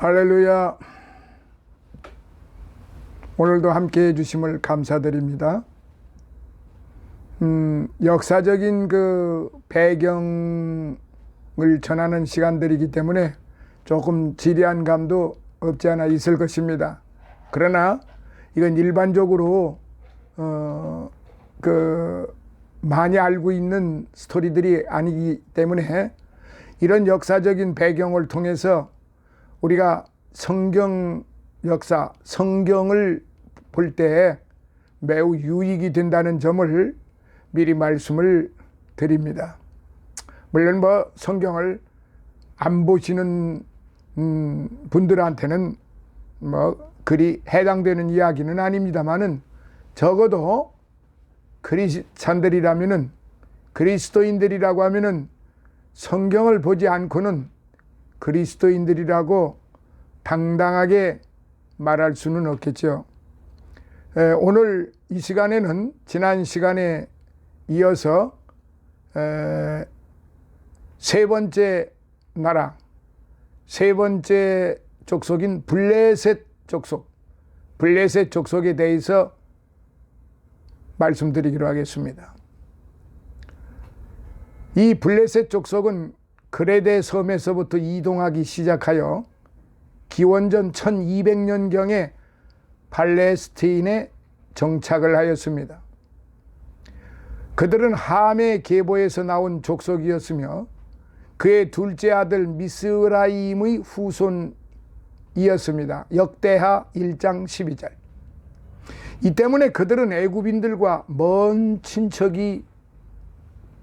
할렐루야. 오늘도 함께 해주심을 감사드립니다. 역사적인 그 배경을 전하는 시간들이기 때문에 조금 지리한 감도 없지 않아 있을 것입니다. 그러나 이건 일반적으로 많이 알고 있는 스토리들이 아니기 때문에 이런 역사적인 배경을 통해서 우리가 성경 역사, 성경을 볼 때 매우 유익이 된다는 점을 미리 말씀을 드립니다. 물론 성경을 안 보시는 분들한테는 그리 해당되는 이야기는 아닙니다만은 적어도 크리스찬들이라면은, 그리스도인들이라고 하면은 성경을 보지 않고는 그리스도인들이라고 당당하게 말할 수는 없겠죠. 오늘 이 시간에는 지난 시간에 이어서 세 번째 나라, 세 번째 족속인 블레셋 족속에 대해서 말씀드리기로 하겠습니다. 이 블레셋 족속은 그레데 섬에서부터 이동하기 시작하여 기원전 1200년경에 팔레스타인에 정착을 하였습니다. 그들은 함의 계보에서 나온 족속이었으며 그의 둘째 아들 미스라임의 후손이었습니다. 역대하 1장 12절. 이 때문에 그들은 애굽인들과 먼 친척이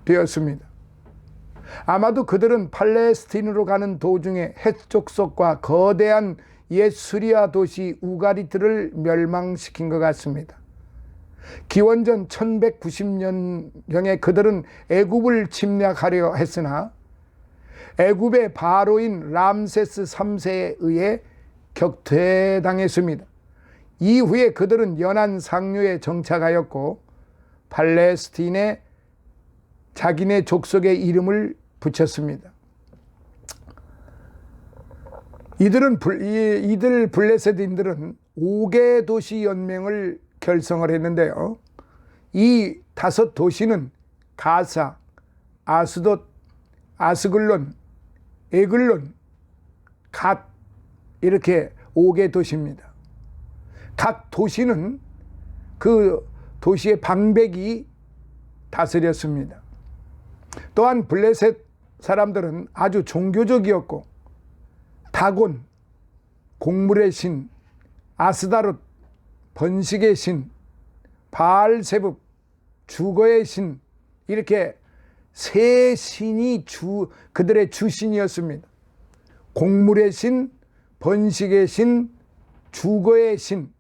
되었습니다. 아마도 그들은 팔레스타인으로 가는 도중에 헷 족속과 거대한 옛 수리아 도시 우가리트를 멸망시킨 것 같습니다. 기원전 1190년경에 그들은 애굽을 침략하려 했으나 애굽의 바로인 람세스 3세에 의해 격퇴당했습니다. 이후에 그들은 연안 상류에 정착하였고 팔레스타인에 자기네 족속의 이름을 붙였습니다. 이들 블레셋인들은 5개 도시 연맹을 결성을 했는데요. 이 5 도시는 가사, 아스돗, 아스글론, 에글론, 갓, 이렇게 5개 도시입니다. 각 도시는 그 도시의 방백이 다스렸습니다. 또한 블레셋 사람들은 아주 종교적이었고 다곤, 곡물의 신, 아스다롯, 번식의 신, 바알세붑, 주거의 신, 이렇게 세 신이 그들의 주신이었습니다. 곡물의 신, 번식의 신, 주거의 신.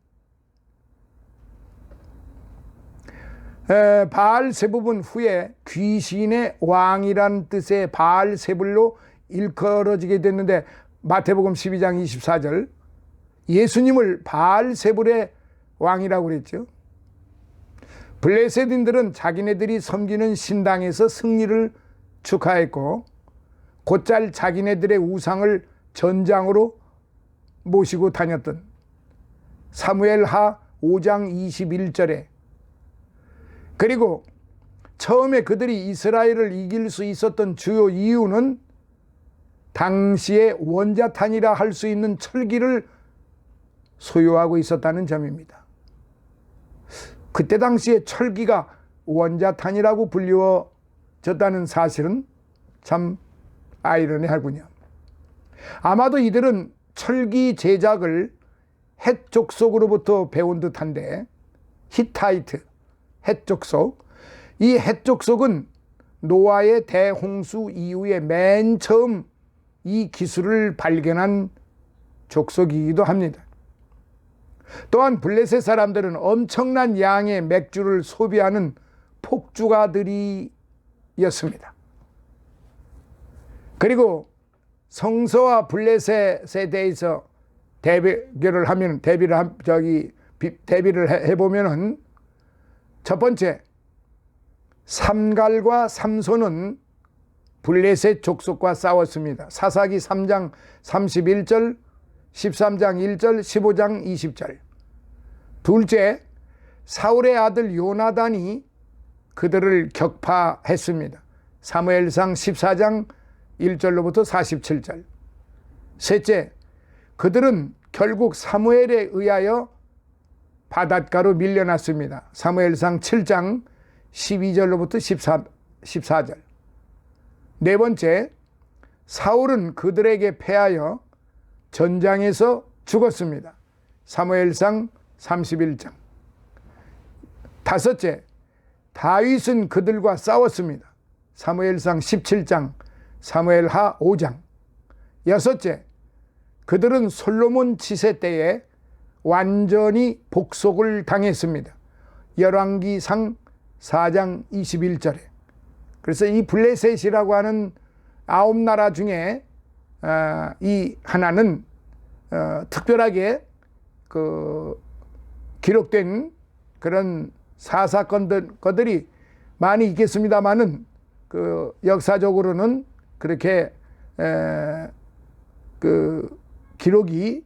바알세붑은 후에 귀신의 왕이란 뜻의 바알세불로 일컬어지게 됐는데 마태복음 12장 24절 예수님을 바알세불의 왕이라고 그랬죠. 블레셋인들은 자기네들이 섬기는 신당에서 승리를 축하했고 곧잘 자기네들의 우상을 전장으로 모시고 다녔던 사무엘하 5장 21절에 그리고 처음에 그들이 이스라엘을 이길 수 있었던 주요 이유는 당시에 원자탄이라 할 수 있는 철기를 소유하고 있었다는 점입니다. 그때 당시에 철기가 원자탄이라고 불리워졌다는 사실은 참 아이러니하군요. 아마도 이들은 철기 제작을 헷 족속으로부터 배운 듯한데 히타이트, 헷 족속, 이 헷 족속은 노아의 대홍수 이후에 맨 처음 이 기술을 발견한 족속이기도 합니다. 또한 블레셋 사람들은 엄청난 양의 맥주를 소비하는 폭주가들이었습니다. 그리고 성서와 블레셋에 대해서 대비를 해보면은 첫 번째, 삼갈과 삼손은 블레셋 족속과 싸웠습니다. 사사기 3장 31절, 13장 1절, 15장 20절. 둘째, 사울의 아들 요나단이 그들을 격파했습니다. 사무엘상 14장 1절로부터 47절. 셋째, 그들은 결국 사무엘에 의하여 바닷가로 밀려났습니다. 사무엘상 7장 12절로부터 14절. 네 번째, 사울은 그들에게 패하여 전장에서 죽었습니다. 사무엘상 31장. 다섯째, 다윗은 그들과 싸웠습니다. 사무엘상 17장, 사무엘하 5장. 여섯째, 그들은 솔로몬 치세 때에 완전히 복속을 당했습니다. 열왕기상 4장 21절에. 그래서 이 블레셋이라고 하는 9나라 중에 이 하나는 특별하게 기록된 그런 사사건들이 많이 있겠습니다만은 역사적으로는 그렇게 기록이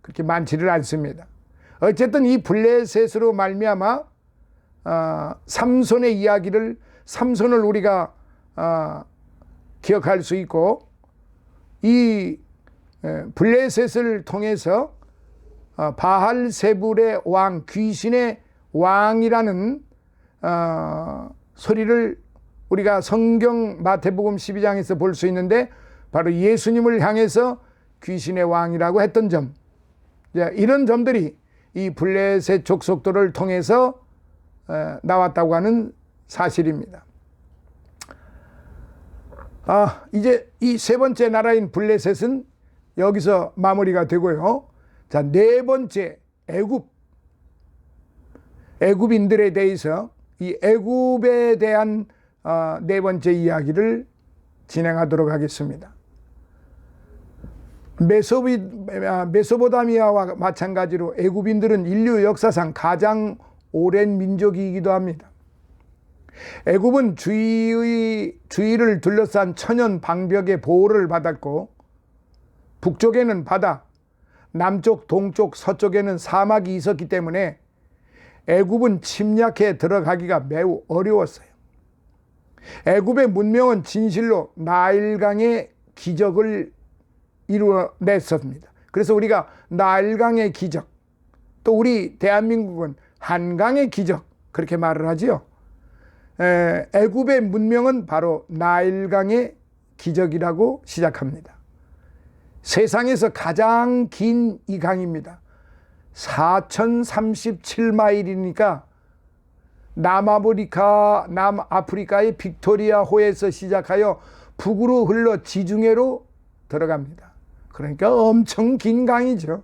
그렇게 많지를 않습니다. 어쨌든 이 블레셋으로 말미암아 삼손의 이야기를, 삼손을 우리가 기억할 수 있고, 이 블레셋을 통해서 바알세불의 왕, 귀신의 왕이라는 소리를 우리가 성경 마태복음 12장에서 볼 수 있는데, 바로 예수님을 향해서 귀신의 왕이라고 했던 점, 이런 점들이 이 블레셋 족속들을 통해서 나왔다고 하는 사실입니다. 이제 이 세 번째 나라인 블레셋은 여기서 마무리가 되고요. 자, 네 번째 애굽인들에 대해서, 이 애굽에 대한 네 번째 이야기를 진행하도록 하겠습니다. 메소포타미아와 마찬가지로 애굽인들은 인류 역사상 가장 오랜 민족이기도 합니다. 애굽은 주위를 둘러싼 천연 방벽의 보호를 받았고, 북쪽에는 바다, 남쪽, 동쪽, 서쪽에는 사막이 있었기 때문에 애굽은 침략해 들어가기가 매우 어려웠어요. 애굽의 문명은 진실로 나일강의 기적을 이루어냈습니다. 그래서 우리가 나일강의 기적, 또 우리 대한민국은 한강의 기적, 그렇게 말을 하지요. 애굽의 문명은 바로 나일강의 기적이라고 시작합니다. 세상에서 가장 긴 이 강입니다. 4037마일이니까 남아프리카의 빅토리아호에서 시작하여 북으로 흘러 지중해로 들어갑니다. 그러니까 엄청 긴 강이죠.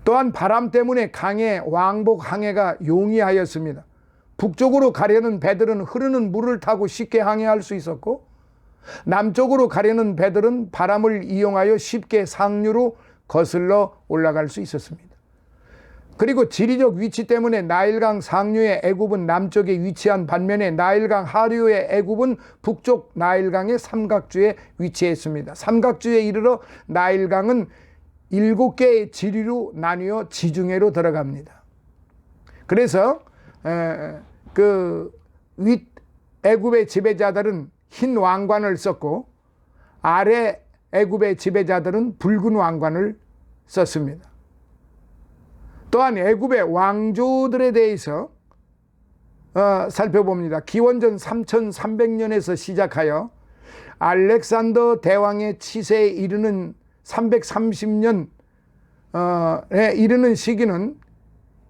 또한 바람 때문에 강의 왕복 항해가 용이하였습니다. 북쪽으로 가려는 배들은 흐르는 물을 타고 쉽게 항해할 수 있었고, 남쪽으로 가려는 배들은 바람을 이용하여 쉽게 상류로 거슬러 올라갈 수 있었습니다. 그리고 지리적 위치 때문에 나일강 상류의 애굽은 남쪽에 위치한 반면에 나일강 하류의 애굽은 북쪽 나일강의 삼각주에 위치했습니다. 삼각주에 이르러 나일강은 7개의 지리로 나뉘어 지중해로 들어갑니다. 그래서 애굽의 지배자들은 흰 왕관을 썼고, 아래 애굽의 지배자들은 붉은 왕관을 썼습니다. 또한 애굽의 왕조들에 대해서 살펴봅니다. 기원전 3300년에서 시작하여 알렉산더 대왕의 치세에 이르는 330년에 이르는 시기는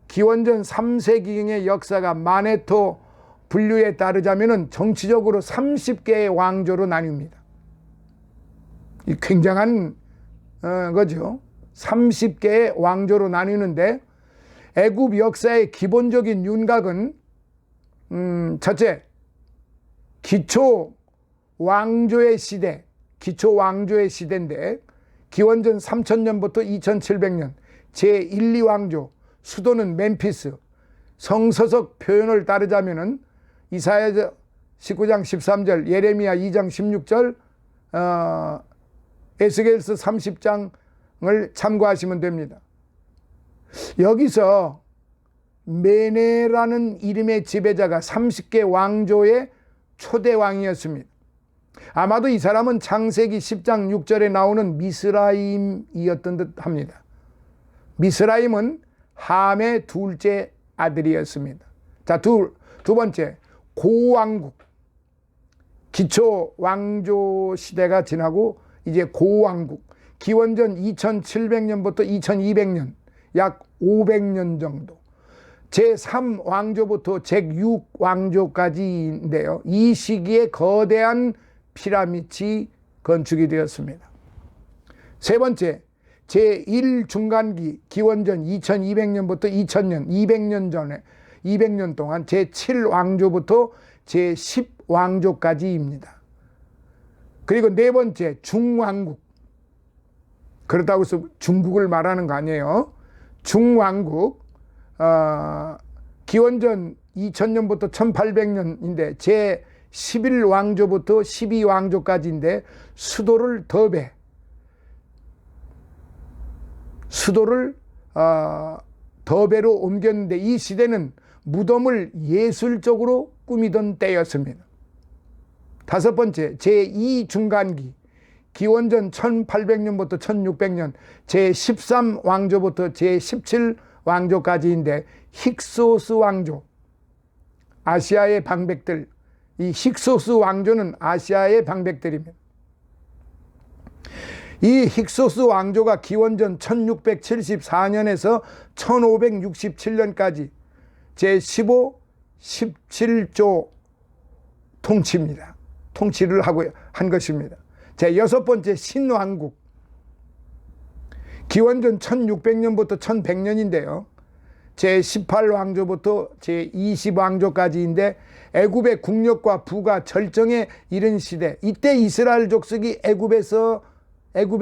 기원전 3세기경의 역사가 마네토 분류에 따르자면 정치적으로 30개의 왕조로 나뉩니다. 이 굉장한 거죠. 30개의 왕조로 나뉘는데, 애굽 역사의 기본적인 윤곽은 첫째, 기초 왕조의 시대인데, 기원전 3000년부터 2700년 제1, 2왕조, 수도는 멤피스. 성서적 표현을 따르자면은 이사야 19장 13절, 예레미야 2장 16절, 에스겔서 30장 참고하시면 됩니다. 여기서 메네라는 이름의 지배자가 30개 왕조의 초대 왕이었습니다. 아마도 이 사람은 창세기 10장 6절에 나오는 미스라임이었던 듯 합니다. 미스라임은 함의 둘째 아들이었습니다. 자, 두 번째, 고왕국. 기초 왕조 시대가 지나고 이제 고왕국. 기원전 2700년부터 2200년, 약 500년 정도. 제3왕조부터 제6왕조까지인데요. 이 시기에 거대한 피라미드이 건축이 되었습니다. 세 번째, 제1중간기 기원전 2200년부터 2000년, 200년 전에 200년 동안 제7왕조부터 제10왕조까지입니다. 그리고 네 번째, 중왕국. 그렇다고 해서 중국을 말하는 거 아니에요. 중왕국, 기원전 2000년부터 1800년인데 제11왕조부터 12왕조까지인데 수도를 더베로 옮겼는데 이 시대는 무덤을 예술적으로 꾸미던 때였습니다. 다섯 번째, 제2중간기 기원전 1800년부터 1600년 제13왕조부터 제17왕조까지인데 힉소스 왕조, 아시아의 방백들, 이 힉소스 왕조는 아시아의 방백들입니다. 이 힉소스 왕조가 기원전 1674년에서 1567년까지 제15, 17조 통치입니다. 통치를 하고 한 것입니다. 제6 번째, 신왕국. 기원전 1600년부터 1100년인데요. 제18왕조부터 제20왕조까지인데 애굽의 국력과 부가 절정에 이른 시대. 이때 이스라엘 족속이 애굽에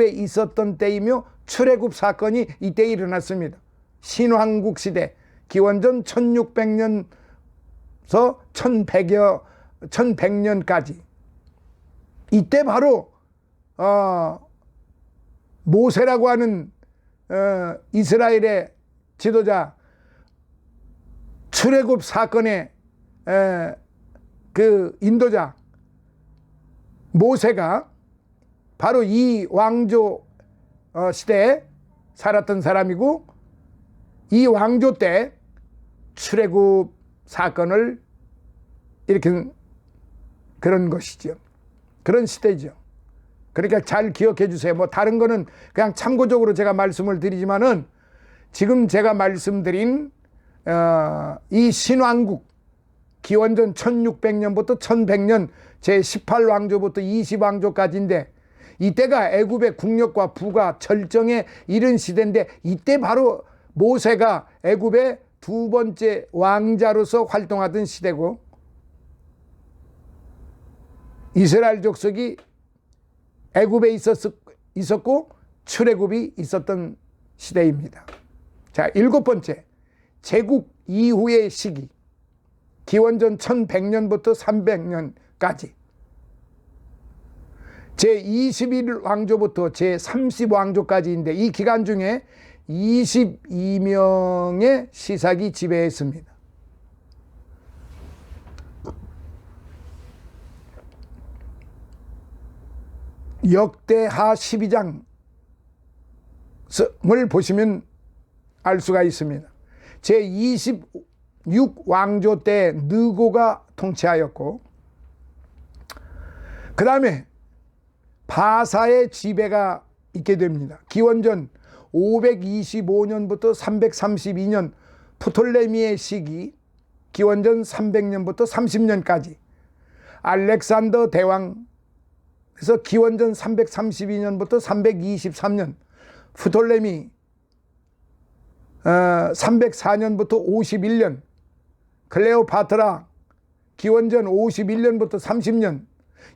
있었던 때이며 출애굽 사건이 이때 일어났습니다. 신왕국 시대. 기원전 1600년서 1100년까지. 이때 바로 모세라고 하는 이스라엘의 지도자, 출애굽 사건의 그 인도자 모세가 바로 이 왕조 시대에 살았던 사람이고, 이 왕조 때 출애굽 사건을 일으킨 그런 것이죠. 그런 시대죠. 그러니까 잘 기억해 주세요. 뭐 다른 거는 그냥 참고적으로 제가 말씀을 드리지만은 지금 제가 말씀드린 이 신왕국 기원전 1600년부터 1100년 제18왕조부터 20왕조까지인데 이때가 애굽의 국력과 부가 절정에 이른 시대인데 이때 바로 모세가 애굽의 두 번째 왕자로서 활동하던 시대고 이스라엘 족속이 애굽에 있었고 출애굽이 있었던 시대입니다. 자, 7번째, 제국 이후의 시기. 기원전 1100년부터 300년까지. 제21왕조부터 제30왕조까지인데 이 기간 중에 22명의 시삭이 지배했습니다. 역대하 12장을 보시면 알 수가 있습니다. 제26왕조 때 느고가 통치하였고, 그 다음에 바사의 지배가 있게 됩니다. 기원전 525년부터 332년 프톨레미의 시기, 기원전 300년부터 30년까지 알렉산더 대왕, 그래서 기원전 332년부터 323년 프톨레미, 304년부터 51년 클레오파트라, 기원전 51년부터 30년.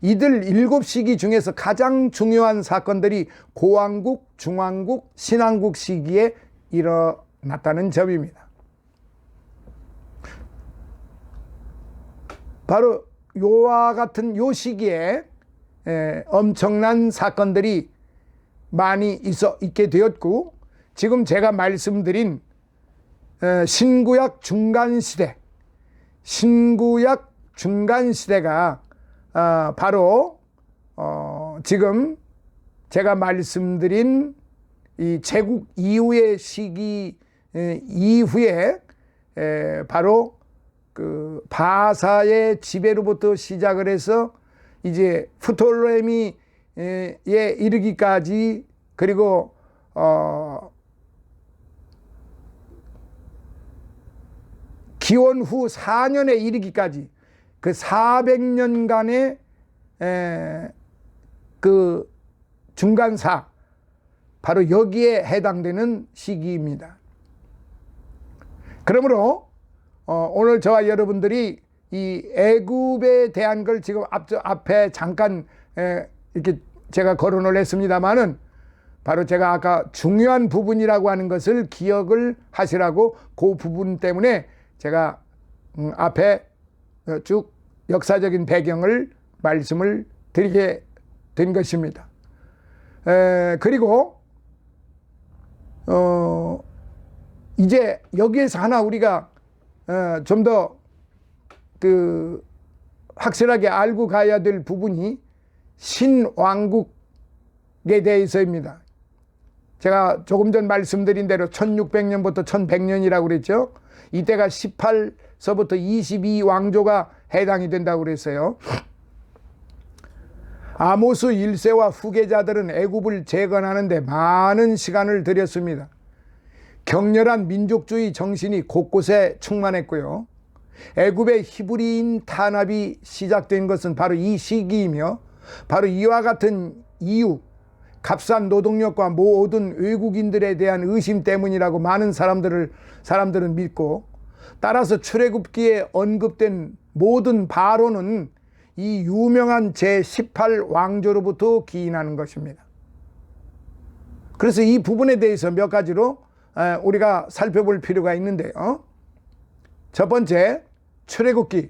이들 7시기 중에서 가장 중요한 사건들이 고왕국, 중왕국, 신왕국 시기에 일어났다는 점입니다. 바로 요와 같은 요 시기에 엄청난 사건들이 많이 있게 되었고, 지금 제가 말씀드린 신구약 중간시대, 신구약 중간시대가 바로 지금 제가 말씀드린 이 제국 이후의 시기 이후에 바로 그 바사의 지배로부터 시작을 해서 이제 프톨레미에 이르기까지, 그리고 기원 후 4년에 이르기까지 그 400년간의 그 중간사, 바로 여기에 해당되는 시기입니다. 그러므로 오늘 저와 여러분들이 이 애굽에 대한 걸 지금 앞에 잠깐 이렇게 제가 거론을 했습니다만은, 바로 제가 아까 중요한 부분이라고 하는 것을 기억을 하시라고 그 부분 때문에 제가 앞에 쭉 역사적인 배경을 말씀을 드리게 된 것입니다. 그리고 이제 여기에서 하나 우리가 좀 더 그 확실하게 알고 가야 될 부분이 신왕국에 대해서입니다. 제가 조금 전 말씀드린 대로 1600년부터 1100년이라고 그랬죠. 이때가 18서부터 22왕조가 해당이 된다고 그랬어요. 아모스 1세와 후계자들은 애굽을 재건하는데 많은 시간을 들였습니다. 격렬한 민족주의 정신이 곳곳에 충만했고요. 애굽의 히브리인 탄압이 시작된 것은 바로 이 시기이며, 바로 이와 같은 이유, 값싼 노동력과 모든 외국인들에 대한 의심 때문이라고 많은 사람들은 믿고, 따라서 출애굽기에 언급된 모든 바로는 이 유명한 제18왕조로부터 기인하는 것입니다. 그래서 이 부분에 대해서 몇 가지로 우리가 살펴볼 필요가 있는데요. 첫 번째, 출애굽기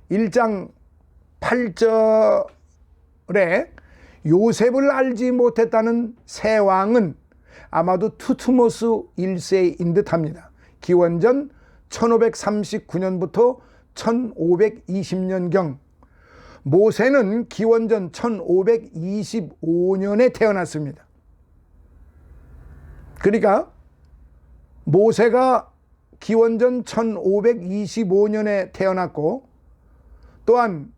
1장 8절에 요셉을 알지 못했다는 새 왕은 아마도 투트모스 1세인 듯합니다. 기원전 1539년부터 1520년경, 모세는 기원전 1525년에 태어났습니다. 그러니까 모세가 기원전 1525년에 태어났고, 또한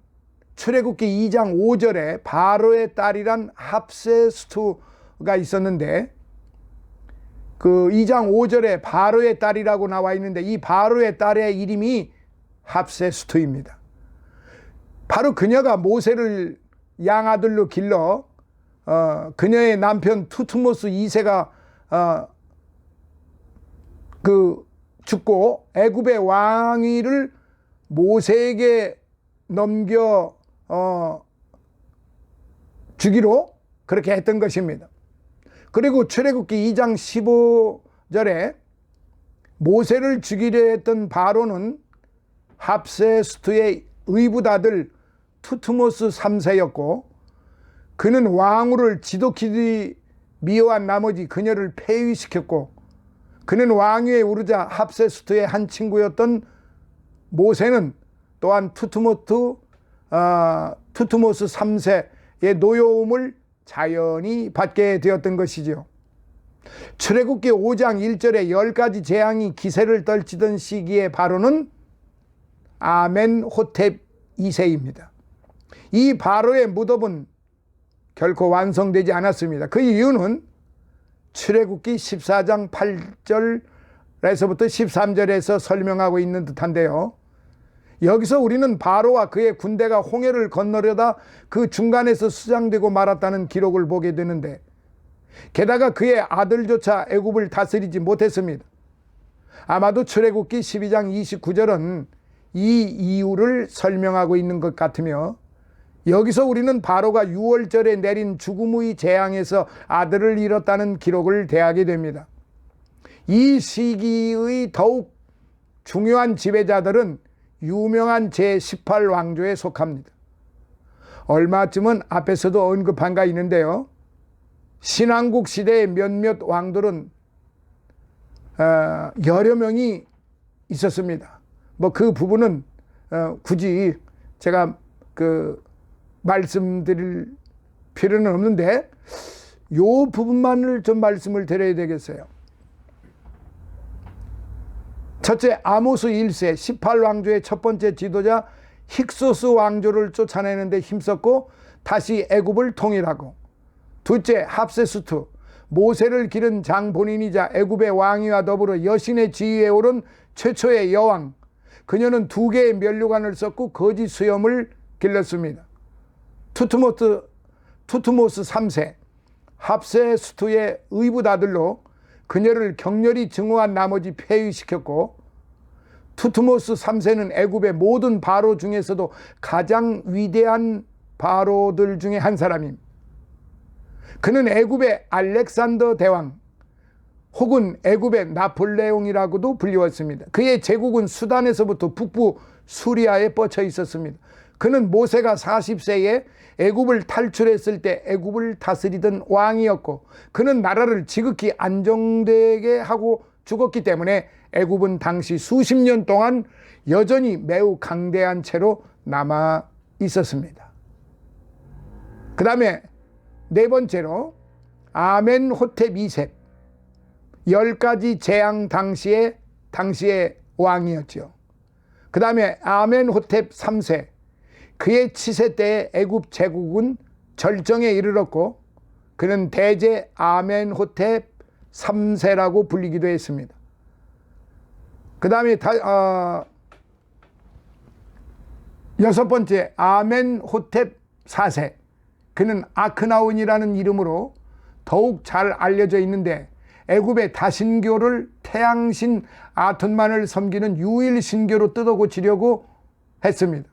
출애굽기 2장 5절에 바로의 딸이란 합세스투가 있었는데, 그 2장 5절에 바로의 딸이라고 나와 있는데, 이 바로의 딸의 이름이 합세스투입니다. 바로 그녀가 모세를 양아들로 길러 그녀의 남편 투트모스 2세가 죽고 애굽의 왕위를 모세에게 넘겨 주기로 그렇게 했던 것입니다. 그리고 출애굽기 2장 15절에 모세를 죽이려 했던 바로는 합세스투의 의붓아들 투트모스 3세였고, 그는 왕후를 지독히 미워한 나머지 그녀를 폐위시켰고, 그는 왕위에 오르자 합세스투의 한 친구였던 모세는 또한 투트모스 3세의 노여움을 자연히 받게 되었던 것이지요. 출애굽기 5장 1절에 10가지 재앙이 기세를 떨치던 시기에 바로는 아멘호텝 2세입니다. 이 바로의 무덤은 결코 완성되지 않았습니다. 그 이유는 출애굽기 14장 8절에서부터 13절에서 설명하고 있는 듯한데요. 여기서 우리는 바로와 그의 군대가 홍해를 건너려다 그 중간에서 수장되고 말았다는 기록을 보게 되는데, 게다가 그의 아들조차 애굽을 다스리지 못했습니다. 아마도 출애굽기 12장 29절은 이 이유를 설명하고 있는 것 같으며, 여기서 우리는 바로가 6월절에 내린 죽음의 재앙에서 아들을 잃었다는 기록을 대하게 됩니다. 이 시기의 더욱 중요한 지배자들은 유명한 제18왕조에 속합니다. 얼마쯤은 앞에서도 언급한 가 있는데요. 신왕국 시대의 몇몇 왕들은 여러 명이 있었습니다. 뭐 그 부분은 굳이 제가 말씀드릴 필요는 없는데 요 부분만을 좀 말씀을 드려야 되겠어요. 첫째, 아모스 1세 18왕조의 첫 번째 지도자 힉소스 왕조를 쫓아내는데 힘썼고 다시 애굽을 통일하고, 둘째, 합세스투 모세를 기른 장본인이자 애굽의 왕위와 더불어 여신의 지위에 오른 최초의 여왕. 그녀는 2개의 면류관을 썼고 거짓 수염을 길렀습니다. 투트모스 3세 합세스투의 의붓아들로 그녀를 격렬히 증오한 나머지 폐위시켰고, 투트모스 3세는 애굽의 모든 바로 중에서도 가장 위대한 바로들 중에 한 사람입니다. 그는 애굽의 알렉산더 대왕 혹은 애굽의 나폴레옹이라고도 불리웠습니다. 그의 제국은 수단에서부터 북부 수리아에 뻗쳐 있었습니다. 그는 모세가 40세에 애굽을 탈출했을 때 애굽을 다스리던 왕이었고, 그는 나라를 지극히 안정되게 하고 죽었기 때문에 애굽은 당시 수십 년 동안 여전히 매우 강대한 채로 남아 있었습니다. 그 다음에 네 번째로 아멘호텝 2세 10가지 재앙 당시의 왕이었죠. 그 다음에 아멘호텝 3세 그의 치세 때에 애굽 제국은 절정에 이르렀고, 그는 대제 아멘호텝 3세라고 불리기도 했습니다. 그 다음에 여섯 번째 아멘호텝 4세 그는 아크나온이라는 이름으로 더욱 잘 알려져 있는데 애굽의 다신교를 태양신 아톤만을 섬기는 유일신교로 뜯어고치려고 했습니다.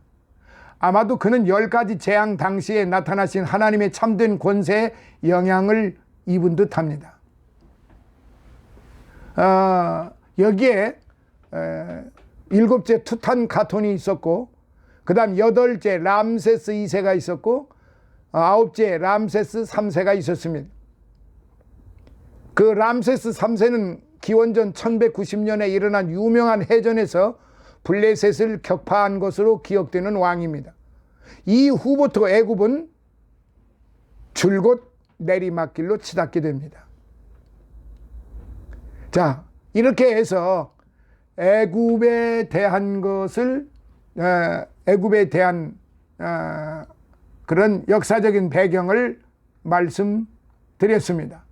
아마도 그는 10가지 재앙 당시에 나타나신 하나님의 참된 권세에 영향을 입은 듯합니다. 여기에 7째 투탄카톤이 있었고, 그 다음 8째 람세스 2세가 있었고, 9째 람세스 3세가 있었습니다. 그 람세스 3세는 기원전 1190년에 일어난 유명한 해전에서 블레셋을 격파한 것으로 기억되는 왕입니다. 이후부터 애굽은 줄곧 내리막길로 치닫게 됩니다. 자, 이렇게 해서 애굽에 대한 그런 역사적인 배경을 말씀드렸습니다.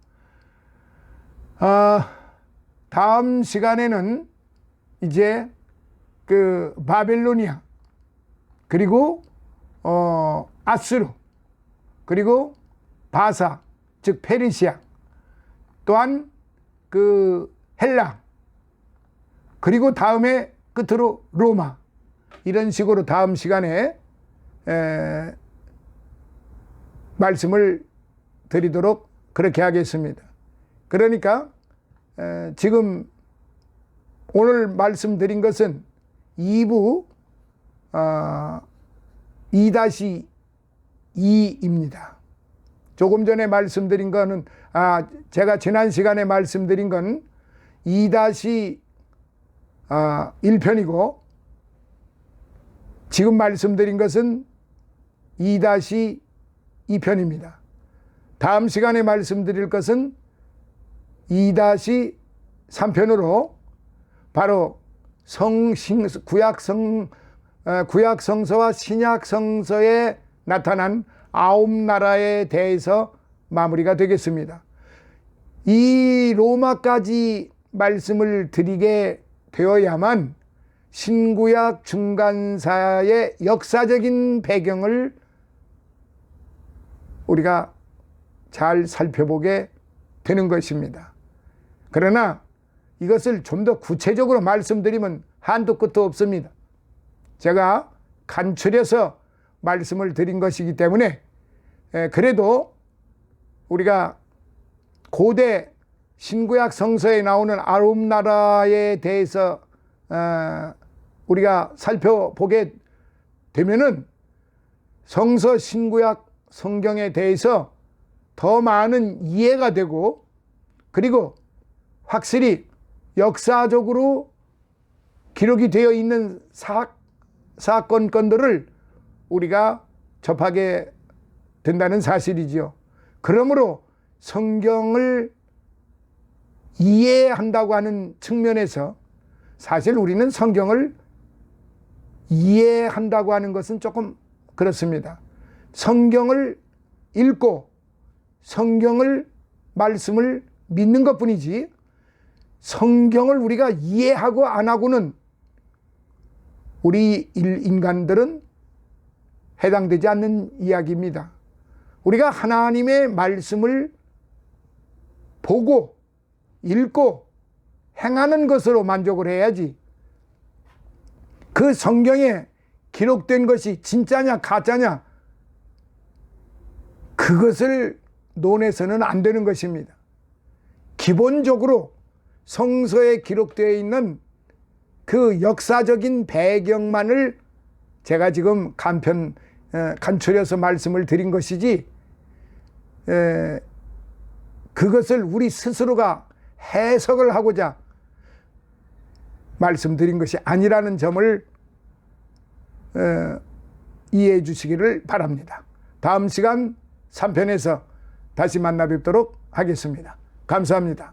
다음 시간에는 이제 바벨로니아, 그리고 아수르, 그리고 바사, 즉 페르시아, 또한 헬라, 그리고 다음에 끝으로 로마, 이런 식으로 다음 시간에 말씀을 드리도록 그렇게 하겠습니다. 그러니까 지금 오늘 말씀드린 것은 2부 2-2입니다. 조금 전에 말씀드린 거는 제가 지난 시간에 말씀드린 건 2-1편이고 지금 말씀드린 것은 2-2편입니다. 다음 시간에 말씀드릴 것은 2-3편으로 바로 구약성서와 신약성서에 나타난 9나라에 대해서 마무리가 되겠습니다. 이 로마까지 말씀을 드리게 되어야만 신구약 중간사의 역사적인 배경을 우리가 잘 살펴보게 되는 것입니다. 그러나 이것을 좀 더 구체적으로 말씀드리면 한도 끝도 없습니다. 제가 간추려서 말씀을 드린 것이기 때문에 그래도 우리가 고대 신구약 성서에 나오는 9나라에 대해서 우리가 살펴보게 되면은 성서 신구약 성경에 대해서 더 많은 이해가 되고, 그리고 확실히 역사적으로 기록이 되어 있는 사건들을 우리가 접하게 된다는 사실이지요. 그러므로 성경을 이해한다고 하는 측면에서 사실 우리는 성경을 이해한다고 하는 것은 조금 그렇습니다. 성경을 읽고 성경을 말씀을 믿는 것뿐이지 성경을 우리가 이해하고 안 하고는 우리 인간들은 해당되지 않는 이야기입니다. 우리가 하나님의 말씀을 보고 읽고 행하는 것으로 만족을 해야지, 그 성경에 기록된 것이 진짜냐 가짜냐 그것을 논해서는 안 되는 것입니다. 기본적으로 성서에 기록되어 있는 그 역사적인 배경만을 제가 지금 간추려서 말씀을 드린 것이지, 그것을 우리 스스로가 해석을 하고자 말씀드린 것이 아니라는 점을 이해해 주시기를 바랍니다. 다음 시간 3편에서 다시 만나 뵙도록 하겠습니다. 감사합니다.